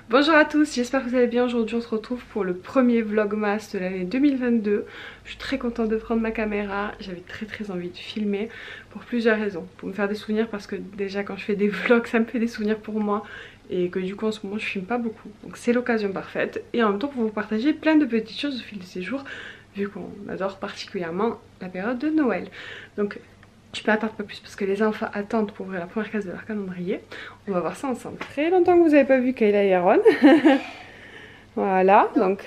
Bonjour à tous, j'espère que vous allez bien. Aujourd'hui on se retrouve pour le premier vlogmas de l'année 2022. Je suis très contente de prendre ma caméra, j'avais très envie de filmer pour plusieurs raisons. Pour me faire des souvenirs parce que déjà quand je fais des vlogs ça me fait des souvenirs pour moi et que du coup en ce moment je filme pas beaucoup. Donc c'est l'occasion parfaite et en même temps pour vous partager plein de petites choses au fil de ces jours vu qu'on adore particulièrement la période de Noël. Donc je peux attendre pas plus parce que les enfants attendent pour ouvrir la première case de leur calendrier. On va voir ça ensemble. Très longtemps que vous n'avez pas vu Kayla et Aaron. Voilà, donc...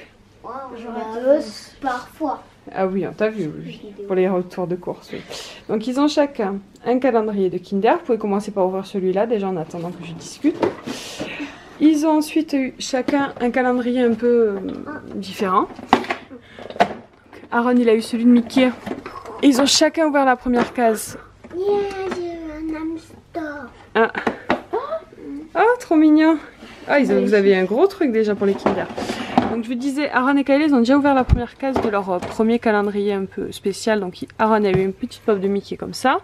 Parfois. Ah oui, on t'a vu, oui, pour les retours de course, oui. Donc ils ont chacun un calendrier de Kinder. Vous pouvez commencer par ouvrir celui-là déjà en attendant que je discute. Ils ont ensuite eu chacun un calendrier un peu différent. Donc, Aaron il a eu celui de Mickey. Et ils ont chacun ouvert la première case. Yeah, j'ai un hamster. Ah. Oh, trop mignon. Ah, vous avez un gros truc déjà pour les Kinder. Donc je vous disais, Aaron et Kayla ils ont déjà ouvert la première case de leur premier calendrier un peu spécial. Donc Aaron a eu une petite pop de Mickey comme ça.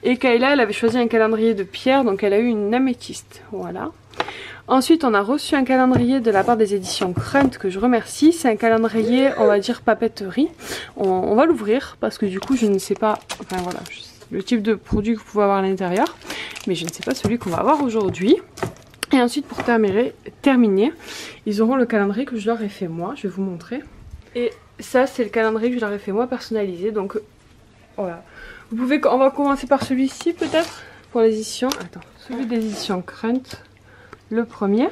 Et Kayla elle avait choisi un calendrier de pierre, donc elle a eu une améthyste. Voilà. Ensuite on a reçu un calendrier de la part des éditions Crunt que je remercie. C'est un calendrier on va dire papeterie. On va l'ouvrir parce que du coup je ne sais pas, enfin voilà, le type de produit que vous pouvez avoir à l'intérieur. Mais je ne sais pas celui qu'on va avoir aujourd'hui. Et ensuite pour terminer, ils auront le calendrier que je leur ai fait moi, je vais vous montrer. Et ça c'est le calendrier que je leur ai fait moi personnalisé, donc voilà. Vous pouvez, on va commencer par celui-ci peut-être pour l'édition. Attends, celui d'édition Crunt, le premier.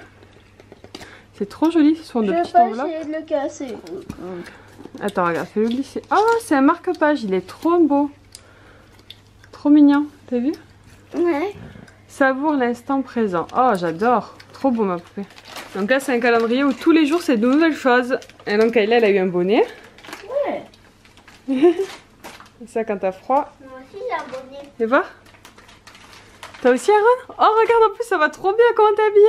C'est trop joli, ce sont de petites enveloppes. Je vais pas essayer de le casser. Attends, regarde, fais-le glisser. Ah, c'est un marque-page, il est trop beau. Trop mignon, t'as vu? Ouais. Savoure l'instant présent. Oh, j'adore. Trop beau ma poupée. Donc là, c'est un calendrier où tous les jours, c'est de nouvelles choses. Et donc, Kayla, elle a eu un bonnet. Ouais. Ça, quand t'as froid. Moi aussi, j'ai un bonnet. Et voir. T'as aussi Aaron? Oh, regarde, en plus, ça va trop bien. Comment t'es habillée?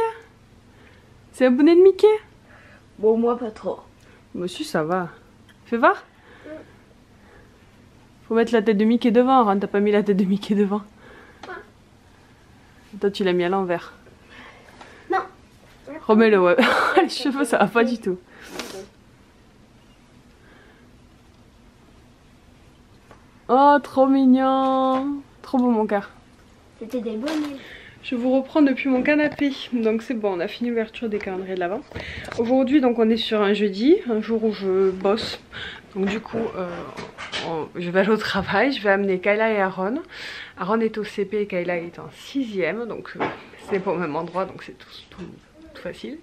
C'est un bonnet de Mickey? Bon, moi, pas trop. Moi aussi, ça va. Fais voir. Faut mettre la tête de Mickey devant, Aaron. T'as pas mis la tête de Mickey devant. Toi, tu l'as mis à l'envers. Non. Remets-le, ouais. Les cheveux, ça va pas du tout. Oh, trop mignon. Trop beau, mon cœur. C'était des bonnets. Je vous reprends depuis mon canapé. Donc c'est bon, on a fini l'ouverture des calendriers de l'Avent. Aujourd'hui, donc on est sur un jeudi, un jour où je bosse. Donc du coup, je vais aller au travail. Je vais amener Kayla et Aaron. Aaron est au CP et Kayla est en 6e. Donc c'est pas au même endroit, donc c'est tout facile.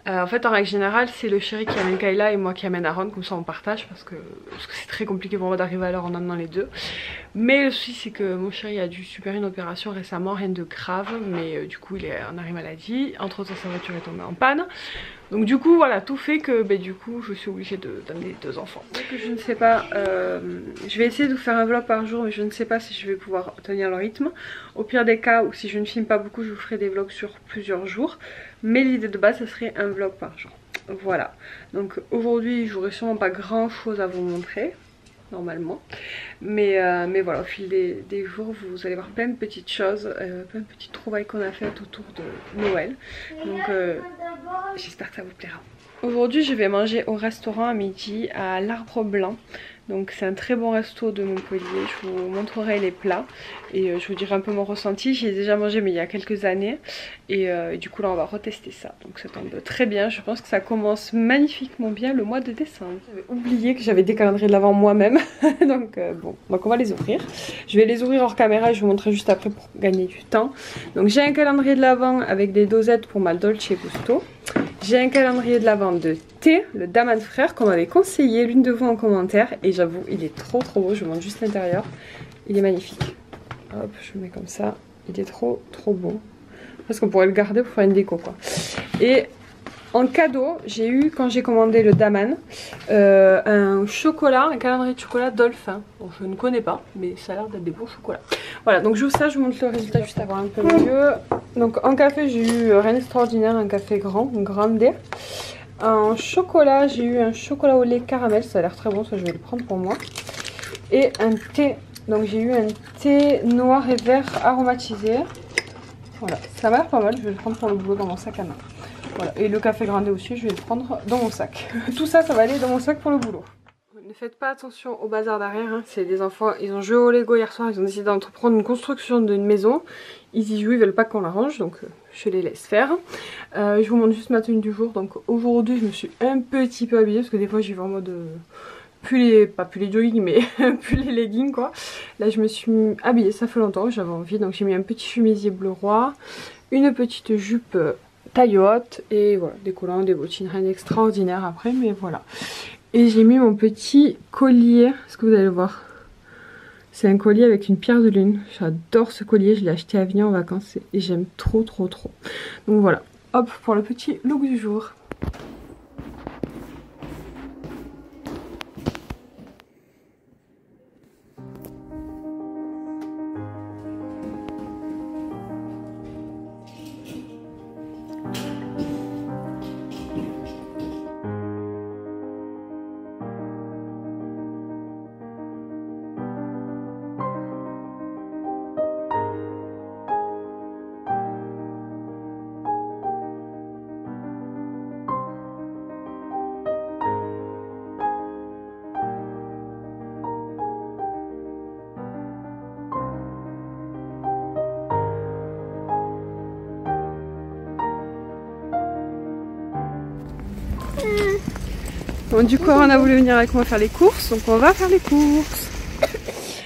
En fait, en règle générale, c'est le chéri qui amène Kayla et moi qui amène Aaron, comme ça on partage parce que c'est très compliqué pour moi d'arriver à l'heure en amenant les deux. Mais le souci, c'est que mon chéri a dû subir une opération récemment, rien de grave, mais du coup il est en arrêt maladie. Entre temps, sa voiture est tombée en panne. Donc du coup, voilà, tout fait que du coup, je suis obligée d'amener les deux enfants. Donc je ne sais pas, je vais essayer de vous faire un vlog par jour, mais je ne sais pas si je vais pouvoir tenir le rythme. Au pire des cas, ou si je ne filme pas beaucoup, je vous ferai des vlogs sur plusieurs jours. Mais l'idée de base, ce serait un vlog par jour. Voilà. Donc aujourd'hui, j'aurai sûrement pas grand chose à vous montrer, normalement. Mais voilà, au fil des jours, vous allez voir plein de petites choses, plein de petites trouvailles qu'on a faites autour de Noël. Donc j'espère que ça vous plaira. Aujourd'hui, je vais manger au restaurant à midi à l'Arbre Blanc. Donc c'est un très bon resto de Montpellier, je vous montrerai les plats et je vous dirai un peu mon ressenti. J'y ai déjà mangé mais il y a quelques années et du coup là on va retester ça. Donc ça tombe très bien, je pense que ça commence magnifiquement bien le mois de décembre. J'avais oublié que j'avais des calendriers de l'Avent moi-même, donc bon, donc on va les ouvrir. Je vais les ouvrir hors caméra et je vous montrerai juste après pour gagner du temps. Donc j'ai un calendrier de l'Avent avec des dosettes pour ma Dolce Gusto. J'ai un calendrier de l'Avent de thé, le Daman Frère, qu'on m'avait conseillé l'une de vous en commentaire. Et j'avoue, il est trop beau. Je vous montre juste l'intérieur. Il est magnifique. Hop, je le mets comme ça. Il est trop beau. Parce qu'on pourrait le garder pour faire une déco, quoi. Et en cadeau, j'ai eu, quand j'ai commandé le Daman, un chocolat, un calendrier de chocolat Dolphin. Bon, je ne connais pas, mais ça a l'air d'être des bons chocolats. Voilà, donc je vous montre le résultat juste avant un peu mieux. Donc en café, j'ai eu rien d'extraordinaire, un café grand, un grande. En chocolat, j'ai eu un chocolat au lait caramel, ça a l'air très bon, ça je vais le prendre pour moi. Et un thé, donc j'ai eu un thé noir et vert aromatisé. Voilà, ça m'a l'air pas mal, je vais le prendre pour le boulot dans mon sac à main. Voilà. Et le café grindé aussi, je vais le prendre dans mon sac. Tout ça, ça va aller dans mon sac pour le boulot. Ne faites pas attention au bazar derrière, hein. C'est des enfants, ils ont joué au Lego hier soir, ils ont décidé d'entreprendre une construction d'une maison. Ils y jouent, ils veulent pas qu'on la range, donc je les laisse faire. Je vous montre juste ma tenue du jour. Donc aujourd'hui, je me suis un petit peu habillée, parce que des fois j'y vais en mode... pas plus les jogging, mais plus les leggings quoi. Là je me suis habillée, ça fait longtemps que j'avais envie, donc j'ai mis un petit chemisier bleu roi, une petite jupe taille haute et voilà, des collants, des bottines, rien d'extraordinaire après, mais voilà. Et j'ai mis mon petit collier, est-ce que vous allez voir? C'est un collier avec une pierre de lune, j'adore ce collier, je l'ai acheté à Avignon en vacances et j'aime trop trop trop. Donc voilà, hop pour le petit look du jour. Bon, du coup, on a voulu venir avec moi faire les courses, donc on va faire les courses.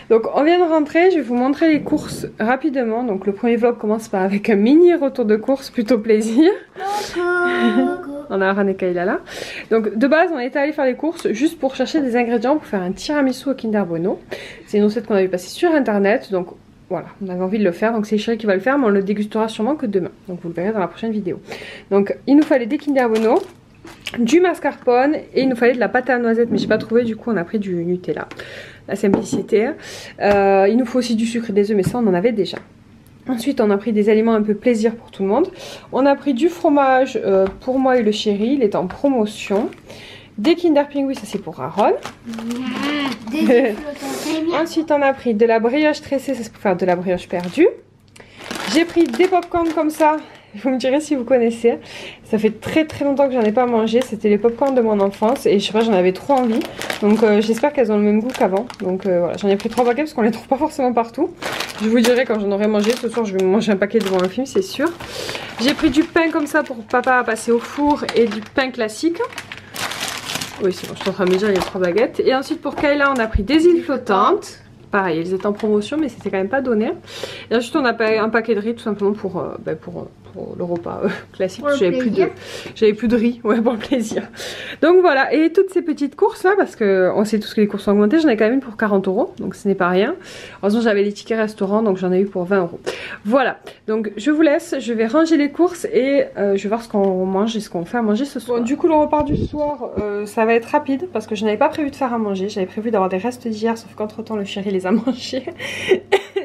Donc on vient de rentrer, je vais vous montrer les courses rapidement. Donc le premier vlog commence par avec un mini retour de course, plutôt plaisir. On a Aran et Kayla là. Donc de base on était allé faire les courses juste pour chercher des ingrédients pour faire un tiramisu au Kinder Bueno. C'est une recette qu'on avait passée sur internet, donc voilà, on avait envie de le faire. Donc c'est Chérie qui va le faire, mais on le dégustera sûrement que demain. Donc vous le verrez dans la prochaine vidéo. Donc il nous fallait des Kinder Bueno, du mascarpone et il nous fallait de la pâte à noisette, mais j'ai pas trouvé, du coup on a pris du Nutella. La simplicité. Il nous faut aussi du sucre et des œufs, mais ça on en avait déjà. Ensuite on a pris des aliments un peu plaisir pour tout le monde. On a pris du fromage pour moi et le chéri, il est en promotion. Des Kinder Pingui, ça c'est pour Aaron. Ensuite on a pris de la brioche tressée, ça c'est pour faire de la brioche perdue. J'ai pris des popcorn comme ça. Vous me direz si vous connaissez. Ça fait très très longtemps que j'en ai pas mangé. C'était les popcorn de mon enfance et je sais pas, j'en avais trop envie. Donc j'espère qu'elles ont le même goût qu'avant. Donc voilà, j'en ai pris 3 paquets parce qu'on les trouve pas forcément partout. Je vous dirai quand j'en aurai mangé. Ce soir je vais manger un paquet devant un film, c'est sûr. J'ai pris du pain comme ça pour papa à passer au four et du pain classique. Oui c'est bon, je suis en train de me dire il y a 3 baguettes. Et ensuite pour Kayla on a pris des îles flottantes. Pareil, elles étaient en promotion mais c'était quand même pas donné. Et ensuite on a un paquet de riz tout simplement pour le repas classique. J'avais plus de riz, ouais, pour le plaisir. Donc voilà, et toutes ces petites courses là, parce qu'on sait tous que les courses ont augmenté, j'en ai quand même une pour 40 €, donc ce n'est pas rien. Heureusement j'avais les tickets restaurant, donc j'en ai eu pour 20 €. Voilà, donc je vous laisse, je vais ranger les courses et je vais voir ce qu'on mange et ce qu'on fait à manger ce soir. Bon, du coup le repas du soir, ça va être rapide parce que je n'avais pas prévu de faire à manger. J'avais prévu d'avoir des restes d'hier, sauf qu'entre temps le chéri les a mangés.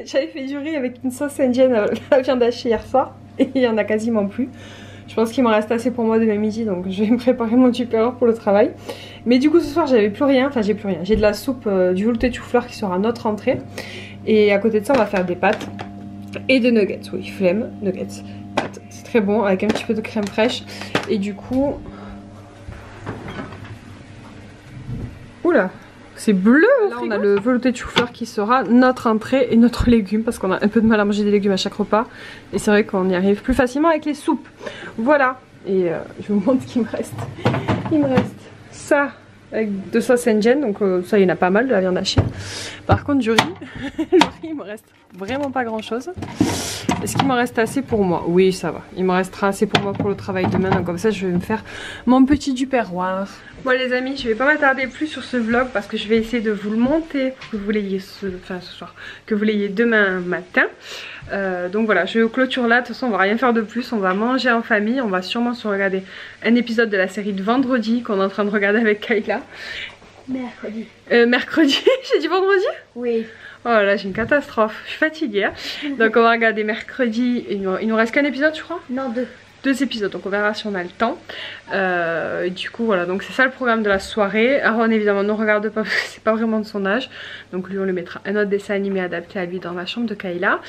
J'avais fait du riz avec une sauce indienne à la viande hachée hier soir. Et il n'y en a quasiment plus. Je pense qu'il m'en reste assez pour moi demain midi, donc je vais me préparer mon tupperware pour le travail. Mais du coup ce soir j'avais plus rien, enfin j'ai plus rien. J'ai de la soupe, du velouté de chou-fleur qui sera notre entrée. Et à côté de ça on va faire des pâtes et des nuggets. Oui, flemme, nuggets, pâtes. C'est très bon avec un petit peu de crème fraîche. Et du coup... Oula, c'est bleu. Là on a le velouté de chou-fleur qui sera notre entrée et notre légume parce qu'on a un peu de mal à manger des légumes à chaque repas. Et c'est vrai qu'on y arrive plus facilement avec les soupes. Voilà. Et je vous montre ce qu'il me reste. Il me reste ça avec de sauce indienne. Donc ça il y en a pas mal de la viande hachée. Par contre du riz, le riz il me reste vraiment pas grand chose. Est-ce qu'il m'en reste assez pour moi? Oui ça va. Il me restera assez pour moi pour le travail demain. Donc comme ça je vais me faire mon petit tupperware. Bon les amis, je vais pas m'attarder plus sur ce vlog parce que je vais essayer de vous le monter pour que vous l'ayez ce soir, que vous l'ayez demain matin. Donc voilà, je clôture là. De toute façon on va rien faire de plus, on va manger en famille. On va sûrement se regarder un épisode de la série de vendredi qu'on est en train de regarder avec Kayla. Mercredi. Mercredi, j'ai dit vendredi? Oui. Oh là j'ai une catastrophe, je suis fatiguée hein. Donc on va regarder mercredi, il nous reste qu'un épisode je crois? Non, 2. 2 épisodes, donc on verra si on a le temps. Et du coup voilà, donc c'est ça le programme de la soirée. Aaron évidemment ne regarde pas parce que c'est pas vraiment de son âge, donc lui on lui mettra un autre dessin animé adapté à lui dans ma chambre de Kayla.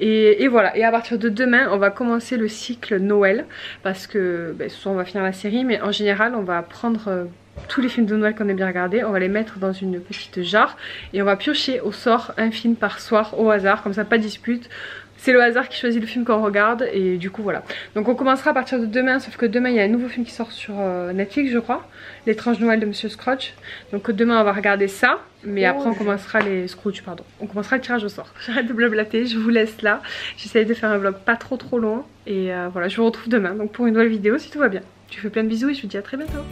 Et voilà, et à partir de demain on va commencer le cycle Noël, parce que soit on va finir la série, mais en général on va prendre tous les films de Noël qu'on a bien regardés, on va les mettre dans une petite jarre et on va piocher au sort un film par soir au hasard, comme ça pas de dispute. C'est le hasard qui choisit le film qu'on regarde et du coup voilà. Donc on commencera à partir de demain, sauf que demain il y a un nouveau film qui sort sur Netflix je crois, L'étrange Noël de Monsieur Scrooge. Donc demain on va regarder ça, mais après on commencera les Scrooge, pardon. On commencera le tirage au sort. J'arrête de blablater, je vous laisse là. J'essaye de faire un vlog pas trop long et voilà, je vous retrouve demain donc pour une nouvelle vidéo si tout va bien. Je vous fais plein de bisous et je vous dis à très bientôt.